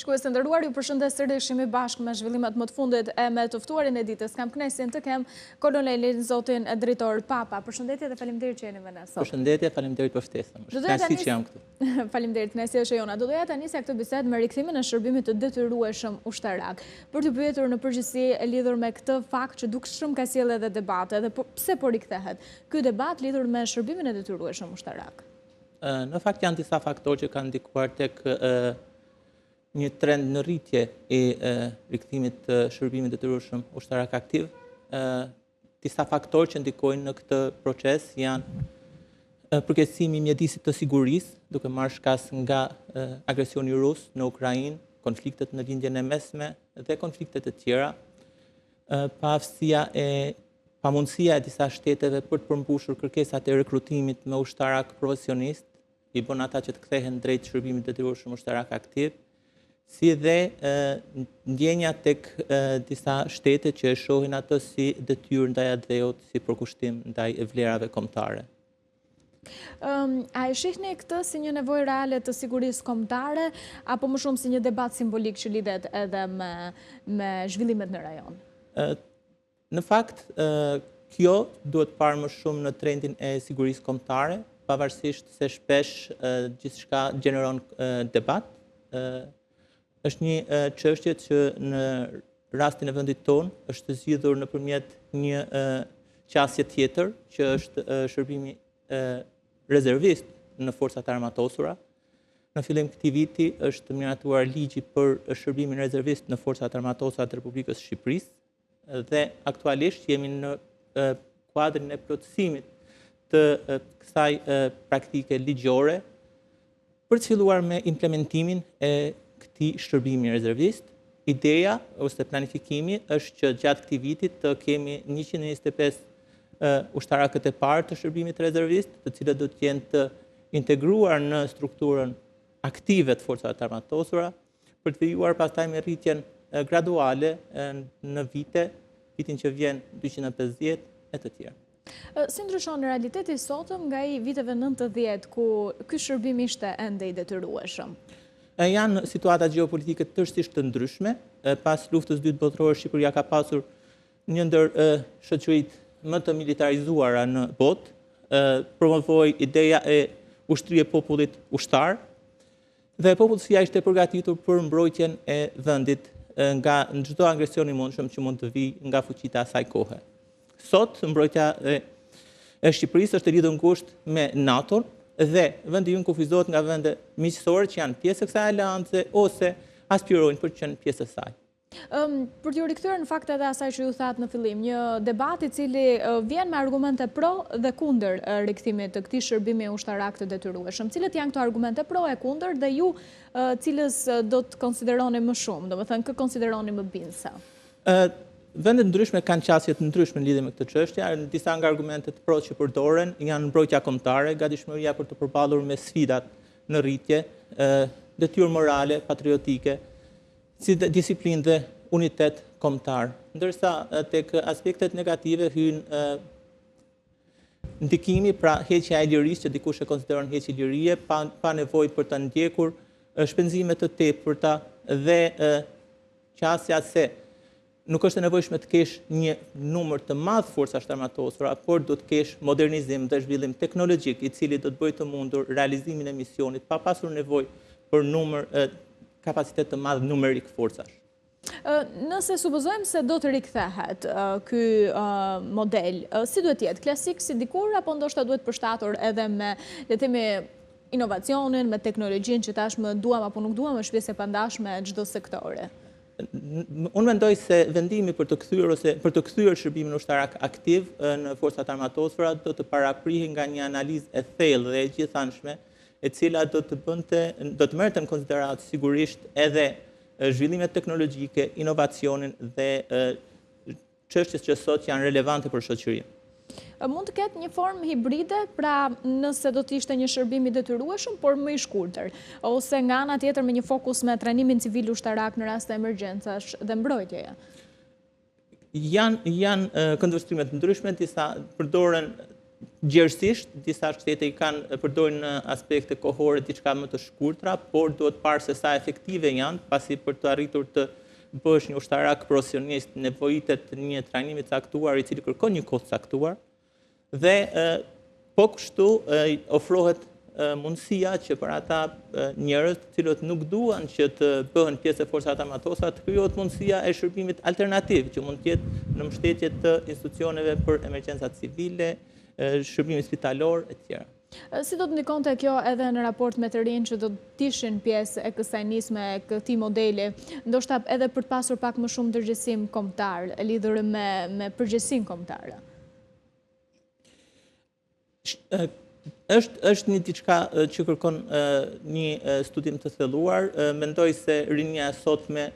Shikues të nderuar, ju përshëndes sërish, jemi bashkë me zhvillimet më të fundit e me të ftuarin e ditës. Kam kënaqësinë të kem kolonelin zotin drejtor Papa. Përshëndetje dhe faleminderit që jeni me ne sot. Përshëndetje, faleminderit për ftesën. Kënaqësi që jam këtu. Faleminderit, kënaqësia është jona. Do doja ta nisja këtë bisedë me rikthimin e shërbimit të detyrueshëm ushtarak. Për të pyetur në përgjithësi e lidhur me këtë fakt që dukshëm ka sjellë edhe debate, dhe pse po rikthehet ky debat lidhur me shërbimin e detyrueshëm ushtarak? Në fakt janë disa faktorë që kanë ndikuar tek një trend në rritje e rikthimit të shërbimit detyrueshëm ushtarak aktiv. Disa faktorë që ndikojnë në këtë proces janë përkeqësimi i mjedisit të sigurisë, duke marrë shkas nga agresioni rus në Ukrainë, konfliktet në lindjen e mesme dhe konfliktet e tjera, pamundësia e disa shteteve për të përmbushur kërkesat e rekrutimit me ushtarak profesionist, i bën ata që të kthehen drejt shërbimit detyrueshëm ushtarak aktiv, si dhe ndjenja tek disa shtete që e shohin atë si detyrë ndaj atdheut, si përkushtim ndaj vlerave kombëtare. A e shihni këtë si një nevojë reale të sigurisë kombëtare, apo më shumë si një debat simbolik që lidhet edhe me zhvillimet në rajon? Në fakt, kjo duhet parë më shumë në trendin e sigurisë kombëtare, pavarësisht se shpesh gjithçka gjeneron debat. Është një çështje që në rastin e vendit tonë është zgjidhur nëpërmjet një qasje tjetër, që është shërbimi rezervist në forcat armatosura. Në fillim këtij viti është miratuar ligji për shërbimin rezervist në forcat armatosura të Republikës së Shqipërisë dhe aktualisht jemi në kuadrin e plotësimit të kësaj praktike ligjore për të filluar me implementimin e këtij shërbimi rezervist. Ideja ose planifikimi është që gjatë këtij viti të kemi 125 ushtarakët e parë të shërbimit rezervist, të cilët do të jenë të integruar në strukturën aktive të forcave armatosura, për të vijuar pastaj me rritjen graduale në vitin që vjen 250 e të tjerë. Si ndryshon në realiteti sotëm nga i viteve 90 ku ky shërbim ishte ende i detyrueshëm? Janë situata gjeopolitike tërësisht të ndryshme. Pas luftës së dytë botërore, Shqipëria ka pasur një ndër shoqëritë më të militarizuara në botë, promovoi ideja e ushtrisë e popullit ushtar, dhe popullsia ishte përgatitur për mbrojtjen e vendit nga çdo agresion i mundshëm që mund të vijë nga fuqitë e asaj kohe. Sot mbrojtja e Shqipërisë është e lidhur ngushtë me NATO-n dhe vendi ynë kufizohet nga vende miqësore që janë pjesë e kësaj aleance ose aspirojnë për të qenë pjesë e saj. Për t'ju rikthyer në fakt edhe asaj që ju thatë në fillim, një debat i cili vjen me argumente pro dhe kundër rikthimit të këtij shërbimi ushtarak të detyrueshëm. Cilat janë këto argumente pro e kundër dhe ju cilës do të konsideroni më shumë, domethënë kë konsideroni më bindse? Vendet ndryshme kanë qasje të ndryshme në lidhje me këtë çështje. Disa nga argumentet pro që përdoren janë mbrojtja kombëtare, gatishmëria për të përballur me sfidat në rritje, detyrë morale, patriotike, si disiplinë dhe unitet kombëtar. Ndërsa tek aspektet negative hyn ndikimi, pra heqja e lirisë, që dikush e konsideron heqje lirie, pa nevojë për të ndjekur shpenzime të tepërta dhe qasja se nuk është e nevojshme të kesh një numër të madh forcash armatosura, por do të kesh modernizim dhe zhvillim teknologjik i cili do të bëjë të mundur realizimin e misionit pa pasur nevojë për kapacitet të madh numerik forcash. Nëse supozojmë se do të rikthehet ky model, si duhet jetë? Klasik si dikur apo ndoshta duhet përshtatur edhe me, le të themi, inovacionin, me teknologjinë që tashmë duam apo nuk duam, është pjesë e pandashme e çdo sektore? Unë mendoj se vendimi për të kthyer shërbimin ushtarak aktiv në forcat armatosura do të paraprihej nga një analizë e thellë dhe e gjithanshme, e cila do të merrte në konsiderat sigurisht edhe zhvillimet teknologjike, inovacionin dhe çështjet që sot janë relevante për shoqërinë. Mund të ketë një formë hibride, pra nëse do të ishte një shërbim i detyrueshëm, por më i shkurtër, ose nga ana tjetër me një fokus me trajnimin civil ushtarak në rast të emergjencash dhe mbrojtjeje? Janë këndvështrime të ndryshme, disa përdoren Gjerësisht, disa shtete i kanë përdorin në aspekte kohore diçka më të shkurtra, por duhet parë se sa efektive janë, pasi për të arritur të bësh një ushtarak profesionist nevojitet një trajnimi caktuar i cili kërkon një kohë caktuar, dhe po kështu ofrohet mundësia që për ata njerëz të cilët nuk duan që të bëhen pjesë e forcat armatosura të krijohet mundësia e shërbimit alternativ, që mund të jetë në mbështetje të institucioneve për emergjenca civile, shërbimi spitalor e tjera. Si do të ndikonte kjo edhe në raport me të rinj që do të ishin pjesë e kësaj nisme, e këtij modeli, ndoshta edhe për të pasur pak më shumë ndërgjegjësim kombëtar lidhur me përgjegjësinë kombëtare? Është një diçka që kërkon një studim të thelluar. Mendoj se rinia e sotme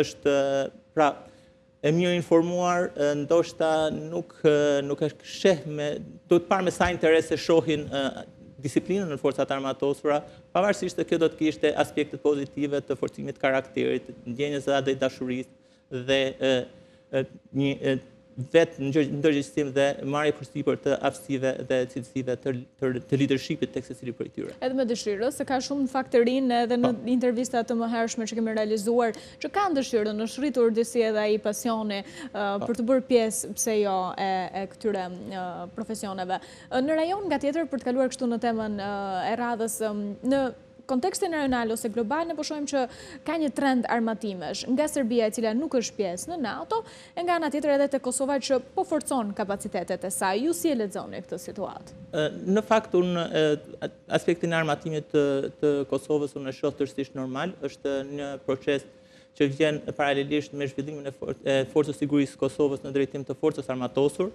është pra e mirë informuar, ndoshta nuk e sheh do të parë me sa interes e shohin disiplinën në forcat armatosura, pavarësisht se kjo do të kishte aspektet pozitive të forcimit karakterit, ndjenjes dhe dashurisë dhe një vetë ndërgjegjësim dhe marrje përsipër të aftësive dhe cilësive të leadershipit tek secili prej tyre. Edhe me dëshirë, se ka shumë në fakt të rinë edhe në intervista të mëhershme që kemi realizuar, që kanë dëshirën, është rritur disi edhe ai pasioni për të bërë pjesë, pse jo, e këtyre profesioneve. Në rajon nga tjetër, për të kaluar kështu në temën e radhës, në kontekstin rajonal ose global, ne po shohim që ka një trend armatimesh nga Serbia, e cila nuk është pjesë në NATO, e nga ana tjetër edhe te Kosova që po forcon kapacitetet e saj. Ju si e lexoni këtë situatë? Në fakt, unë aspektin e armatimit të Kosovës unë e shoh tërësisht normal, është një proces që vjen paralelisht me zhvillimin e forcës sigurisë Kosovës në drejtim të forcës armatosur.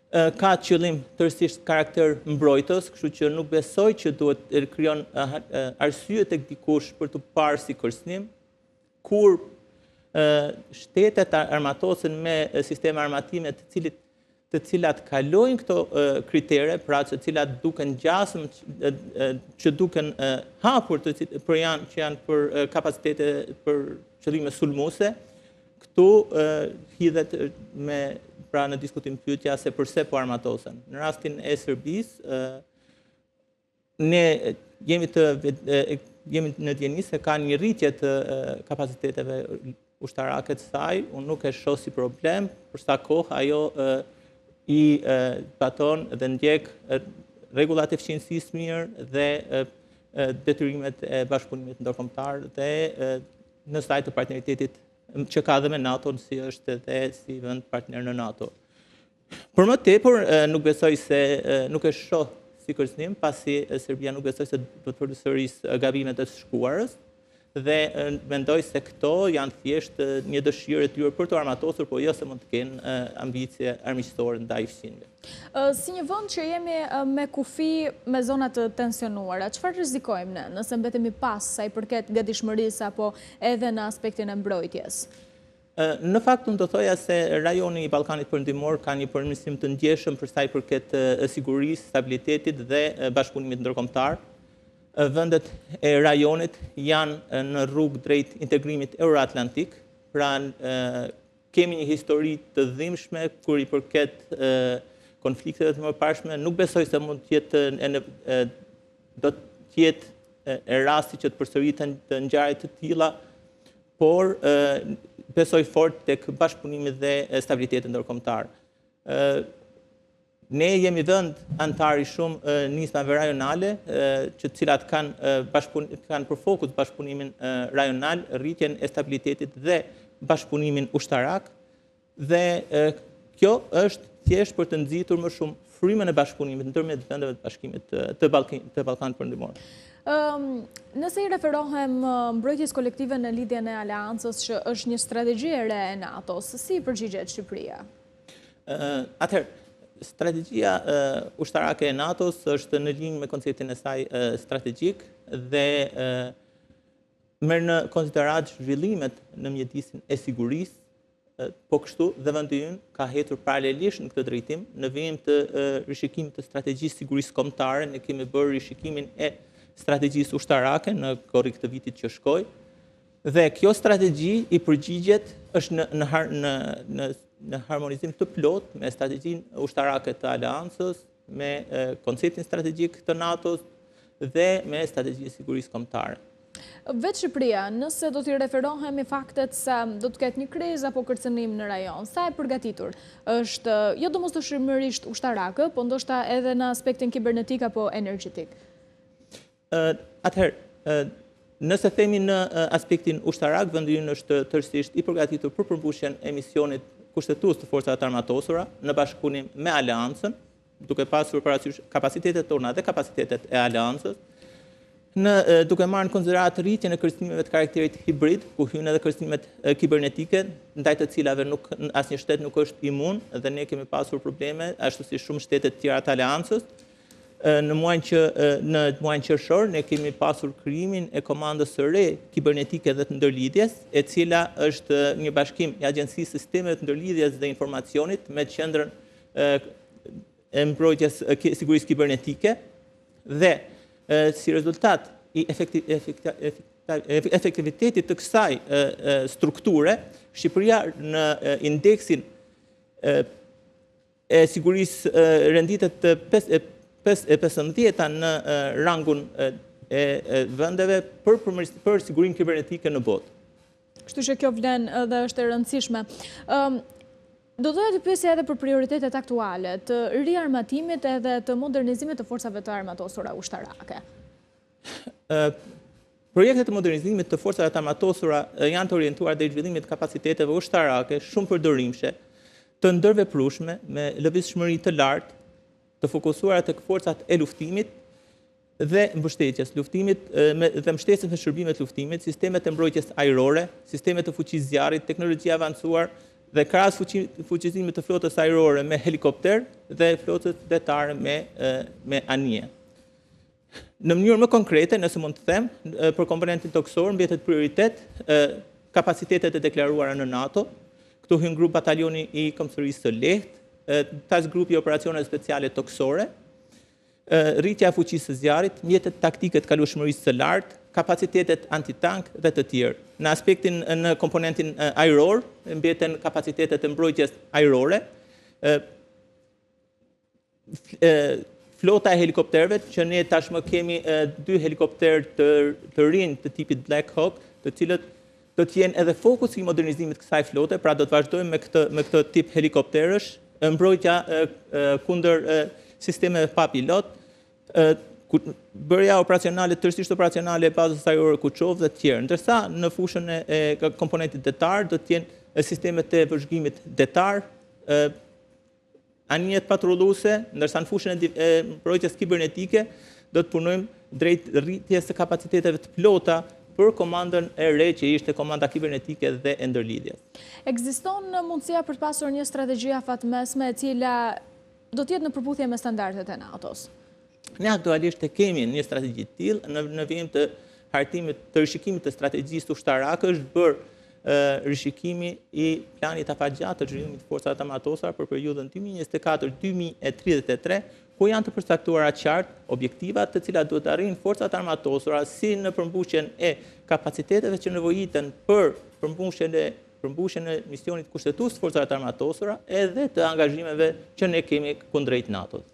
Ka qëllim tërësisht karakter mbrojtës, kështu që nuk besoj që duhet të krijon arsye tek dikush për të parë si kërcënim, kur shtetet armatosen me sisteme armatime të cilat kalojnë këto kritere, pra të cilat duken gjasëm, që duken hapur, që janë për kapacitete për qëllime sulmuese, këtu hidhet pra në diskutim pyetja se përse po armatosen. Në rastin e Serbisë, ne jemi në dieni se ka një rritje të kapaciteteve ushtarake të saj, unë nuk e shoh si problem, për sa kohë ajo i baton dhe ndjek rregullat e fqinjësisë mirë dhe detyrimet e bashkëpunimit ndërkombëtar dhe në saj të partneritetit që ka dhe me NATO, si është edhe si vend partner në NATO. Për më tepër, nuk besoj se nuk e shoh si kërcënim, pasi Serbia nuk besoj se do të përsërisë gabimet e së shkuarës, dhe mendoj se këto janë thjesht një dëshirë e tyre për të armatosur, po jo se mund të kenë ambicie armiqësore ndaj fqinjve. Si një vend që jemi me kufi me zona të tensionuara, çfarë rrezikojmë ne nëse mbetemi pas sa i përket gatishmërisë apo edhe në aspektin e mbrojtjes? Në fakt, unë do thoja se rajoni i Ballkanit Perëndimor ka një përmirësim të ndjeshëm për sa i përket sigurisë, stabilitetit dhe bashkëpunimit ndërkombëtar. Vendet e rajonit janë në rrugë drejt integrimit euroatlantik, pra kemi një histori të dhimbshme kur i përket konflikteve të mëparshme. Nuk besoj se mund të jetë do të jetë e rasti që të përsëriten të ngjarje të tilla, por besoj fort tek bashkëpunimi dhe stabiliteti ndërkombëtar. Ne jemi vend antar i shumë nismave rajonale, që cilat kanë për fokus bashkëpunimin rajonal, rritjen e stabilitetit dhe bashkëpunimin ushtarak, dhe kjo është thjesht për të nxitur më shumë frymën e bashkëpunimit ndërmjet vendeve të bashkimit të Ballkanit Perëndimor. Nëse i referohem mbrojtjes kolektive në lidhjen e aleancës që është një strategji e re e NATO-s, si përgjigjet Shqipëria? Atëherë, strategjia ushtarake e NATO-s është në linjë me konceptin e saj strategjik dhe merr në konsiderat zhvillimet në mjedisin e sigurisë, po kështu dhe vendi ynë ka hetur paralelisht në këtë drejtim në vijim të rishikimit të strategjisë sigurisë kombëtare. Ne kemi bërë rishikimin e strategjisë ushtarake në korrik të vitit që shkoi, dhe kjo strategji i përgjigjet është në harmonizim të plot me strategjinë ushtarake të aleancës, me konceptin strategjik të NATO-s dhe me strategji sigurisë kombëtare. Vetë Shqipëria, nëse do t'i referohemi faktet se do të ketë një krizë apo kërcënim në rajon, sa e përgatitur është jo domosdoshmërisht ushtarake, po ndoshta edhe në aspektin kibernetik apo energjetik? Atëherë, nëse themi në aspektin ushtarak, vendi ynë është tërësisht i përgatitur për përmbushjen e misionit kushtetues të forcave të armatosura në bashkëpunim me aleancën, duke pasur parasysh kapacitetet tona dhe kapacitetet e aleancës, duke marrë në konsiderat rritjen e kërcënimeve të karakterit hibrid, ku hyjnë edhe kërcënimet kibernetike, ndaj të cilave asnjë shtet nuk është imun dhe ne kemi pasur probleme, ashtu si shumë shtete të tjera të aleancës. Në muajin qershor ne kemi pasur krijimin e komandës së re kibernetike dhe të ndërlidhjes, e cila është një bashkim i Agjencisë Sistemeve të Ndërlidhjes dhe Informacionit me qendrën e mbrojtjes sigurisë kibernetike dhe si rezultat i efektivitetit të kësaj strukture, Shqipëria në indeksin e sigurisë renditet të 15 në rangun e vendeve për sigurinë kibernetike në botë. Kështu që kjo vlen dhe është e rëndësishme. Do doja të pyesja edhe për prioritetet aktuale të riarmatimit edhe të modernizimit të forcave të armatosura ushtarake. Projektet të modernizimit të forcave të armatosura janë të orientuar drejt zhvillimit të kapaciteteve ushtarake shumë përdorimshme, të ndërveprueshme me lëvizshmëri të lartë, të fokusuara tek forcat e luftimit dhe mbështetjes luftimit dhe mbështetjes në shërbimet luftimit, sistemet e mbrojtjes ajrore, sistemet të fuqisë zjarrit, teknologji avancuar dhe krahas fuqizimit të flotës ajrore me helikopter dhe flotës detare me anije. Në mënyrë më konkrete, nëse mund të them, për komponentin toksor mbetet prioritet kapacitetet e deklaruara në NATO. Këtu hyn grup batalioni i Kombësërisë së Lehtë, task grupi i operacione speciale toksore, rritja e fuqisë së zjarrit, mjetet taktike të kalueshmërisë së lartë, kapacitetet antitank dhe të tjerë. Në komponentin ajror, mbeten kapacitetet e mbrojtjes ajrore, flota e helikopterëve, që ne tashmë kemi 2 helikopterë të rinj të tipit Black Hawk, të cilët do të jenë edhe fokusi i modernizimit kësaj flote, pra do të vazhdojmë me këtë tip helikopterësh, mbrojtja kundër sistemeve pa pilot, bërja operacionale, tërësisht operacionale e bazës ajrore Kuçov dhe të tjerë. Ndërsa në fushën e komponentit detar do të jenë sistemet e vëzhgimit detar, anijet patrulluese, ndërsa në fushën e mbrojtjes kibernetike do të punojmë drejt rritjes së kapaciteteve të plota për komandën e re që ishte komanda kibernetike dhe e ndërlidhjes. Ekziston mundësia për të pasur një strategji afatmesme e cila do të jetë në përputhje me standardet e NATO-s? Ne aktualisht kemi një strategji të tillë, në vijim të hartimit të rishikimit të strategjisë ushtarake është bërë rishikimi i planit afatgjatë të zhvillimit të forcave të armatosura për periudhën 2024-2033, ku janë të përcaktuara qartë objektivat të cilat duhet arrijnë forcat armatosura si në përmbushjen e kapaciteteve që nevojiten për përmbushjen e misionit kushtetues të forcave të armatosura edhe të angazhimeve që ne kemi kundrejt NATO-s.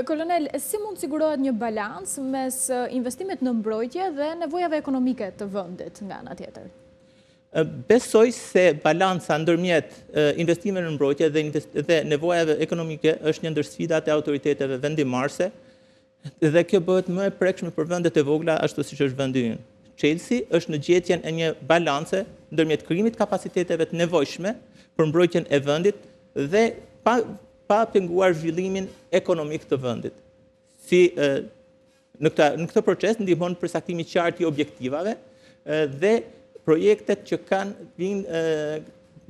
Kolonel, si mund sigurohet një balans mes investimit në mbrojtje dhe nevojave ekonomike të vendit nga ana tjetër? Besoj se balanca ndërmjet investimeve në mbrojtje dhe nevojave ekonomike është një ndër sfidat e autoriteteve vendimarrëse dhe kjo bëhet më e prekshme për vendet e vogla ashtu siç është vendi ynë. Chelsea është në gjetjen e një balance ndërmjet krijimit kapaciteteve të nevojshme për mbrojtjen e vendit dhe pa penguar zhvillimin ekonomik të vendit. Në këtë proces ndihmon përcaktimi i qartë i objektivave dhe projektet që kanë vinë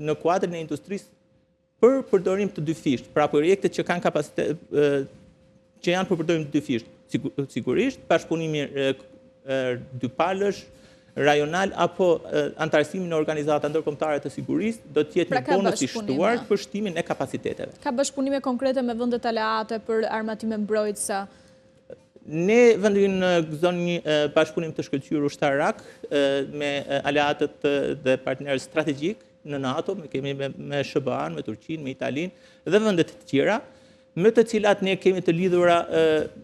në kuadrin e industrisë për përdorim të dyfisht, pra projektet që kanë kapacitet që janë për përdorim të dyfisht, sigurisht bashkëpunimi dypalësh, rajonal apo antarësimi në organizata ndërkombëtare të sigurisë do të jetë një bonus i shtuar për shtimin e kapaciteteve. Ka bashkëpunime konkrete me vendet aleate për armatime mbrojtëse? Ne vendin gëzon një bashkëpunim të shkëlqyer ushtarak me aleatët dhe partnerët strategjik në NATO, kemi me SBA-n, me Turqinë, me Italinë dhe vendet të tjera. me të cilat ne kemi të lidhura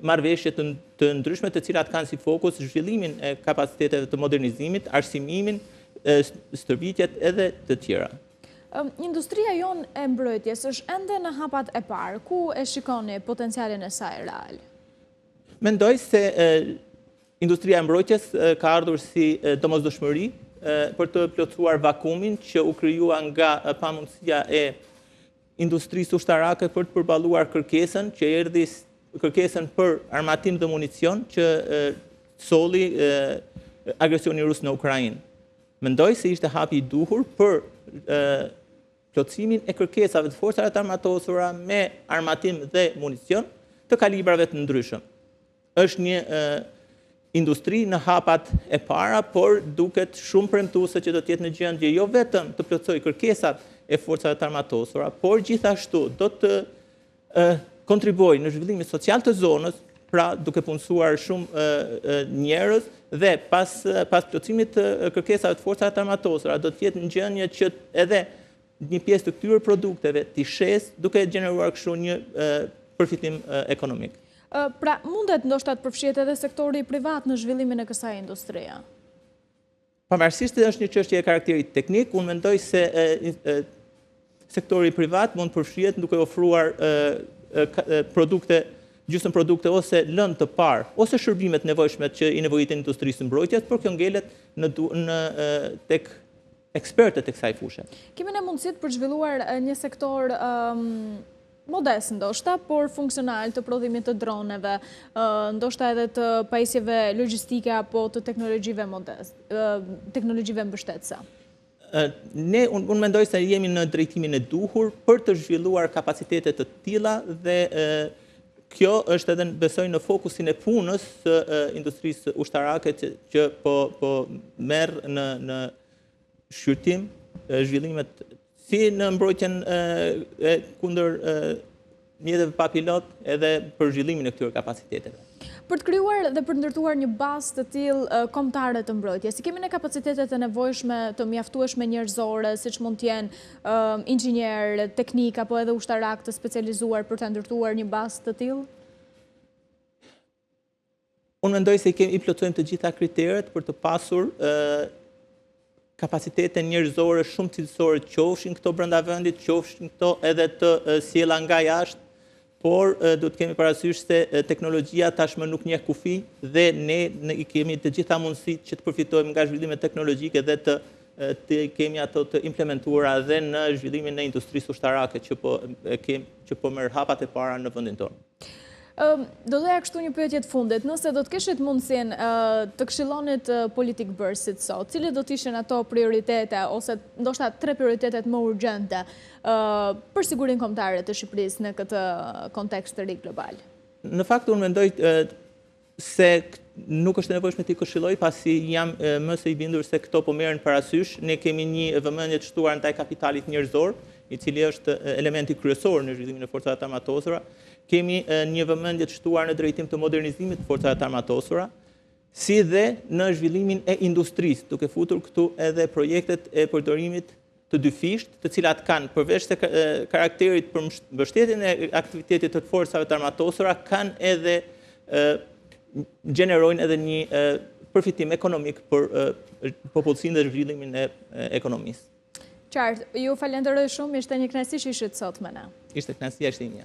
marrëveshje të ndryshme, të cilat kanë si fokus zhvillimin e kapaciteteve të modernizimit, arsimimin, stërvitjet edhe të tjera. Industria jonë e mbrojtjes është ende në hapat e parë, ku e shikoni potencialin e saj real? Mendoj se industria e mbrojtjes ka ardhur si domosdoshmëri për të plotësuar vakumin që u krijua nga pamundësia e industrisë ushtarake për të përballuar kërkesën që erdhi kërkesën për armatim dhe municion që solli agresioni rus në Ukrainë. Mendoj se ishte hapi i duhur për plotësimin e kërkesave të forcave të armatosura me armatim dhe municion të kalibrave të ndryshëm. Është një industri në hapat e para, por duket shumë premtuese që do të jetë në gjendje jo vetëm të plotësojë kërkesat e forcave të armatosura, por gjithashtu do të kontribuojë në zhvillimin social të zonës, pra duke punësuar shumë njerëz dhe pas plotësimit të kërkesave të forcave të armatosura do të jetë në gjendje që edhe një pjesë të këtyre produkteve t'i shes duke gjeneruar kështu një përfitim ekonomik. Pra, mundet ndoshta të përfshihet edhe sektori privat në zhvillimin e kësaj industrie? Pavarësisht se është një çështje e karakterit teknik, unë mendoj se sektori privat mund të përfshihet duke ofruar gjysmë produkte ose lëndë të parë, ose shërbimet nevojshme që i nevojitet industrisë mbrojtjes, por kjo ngelet tek ekspertët e kësaj fushë. Kemi ne mundësitë për zhvilluar një sektor modest ndoshta, por funksional të prodhimit të droneve, ndoshta edhe të pajisjeve logjistike apo të teknologjive teknologjive mbështetëse. Unë mendoj se jemi në drejtimin e duhur për të zhvilluar kapacitete të tilla dhe kjo është edhe besoj në fokusin e punës së industrisë ushtarake që po merr në shqyrtim zhvillimet si në mbrojtjen kundër mjeteve pa pilot edhe për zhvillimin e këtyre kapaciteteve. Për të krijuar dhe për ndërtuar një bazë të tillë kombëtare të mbrojtjes, si kemi ne kapacitetet e nevojshme të mjaftueshme njerëzore, siç mund të jenë inxhinier, teknik apo edhe ushtarak të specializuar për të ndërtuar një bazë të tillë? Unë mendoj se i plotsojmë të gjitha kriteret për të pasur kapacitete njerëzore shumë cilësore, qofshin këto brenda vendit, qofshin këto edhe të sjella nga jashtë, por do të kemi parasysh se teknologjia tashmë nuk njeh kufi dhe ne kemi të gjitha mundësitë që të përfitojmë nga zhvillimet teknologjike dhe të kemi ato të implementuara dhe në zhvillimin e industrisë ushtarake që po merr hapat e para në vendin tonë. Do doja kështu një pyetje të fundit, nëse do të kishit mundësinë të këshillonit politik bërësit sot, cilit do të ishin ato prioritete ose ndoshta 3 prioritetet më urgjente për sigurinë kombëtare të Shqipërisë në këtë kontekst të ri global? Në fakt unë mendoj se nuk është nevojshme t'i këshilloj, pasi jam më së i bindur se këto po merren parasysh. Ne kemi një vëmendje të shtuar ndaj kapitalit njerëzor, i cili është elementi kryesor në zhvillimin e forcave të armatosura. Kemi një vëmendje të shtuar në drejtim të modernizimit të forcave të armatosura, si dhe në zhvillimin e industrisë, duke futur këtu edhe projektet e përdorimit të dyfisht, të cilat kanë përveç se karakterit për mbështetjen e aktivitetit të forcave të armatosura, kanë edhe gjenerojnë edhe një përfitim ekonomik për popullsinë dhe zhvillimin e ekonomisë. Qartë, ju falenderoj shumë, ishte një kënaqësi që ishit sot me ne. Ishte kënaqësia ishte imja.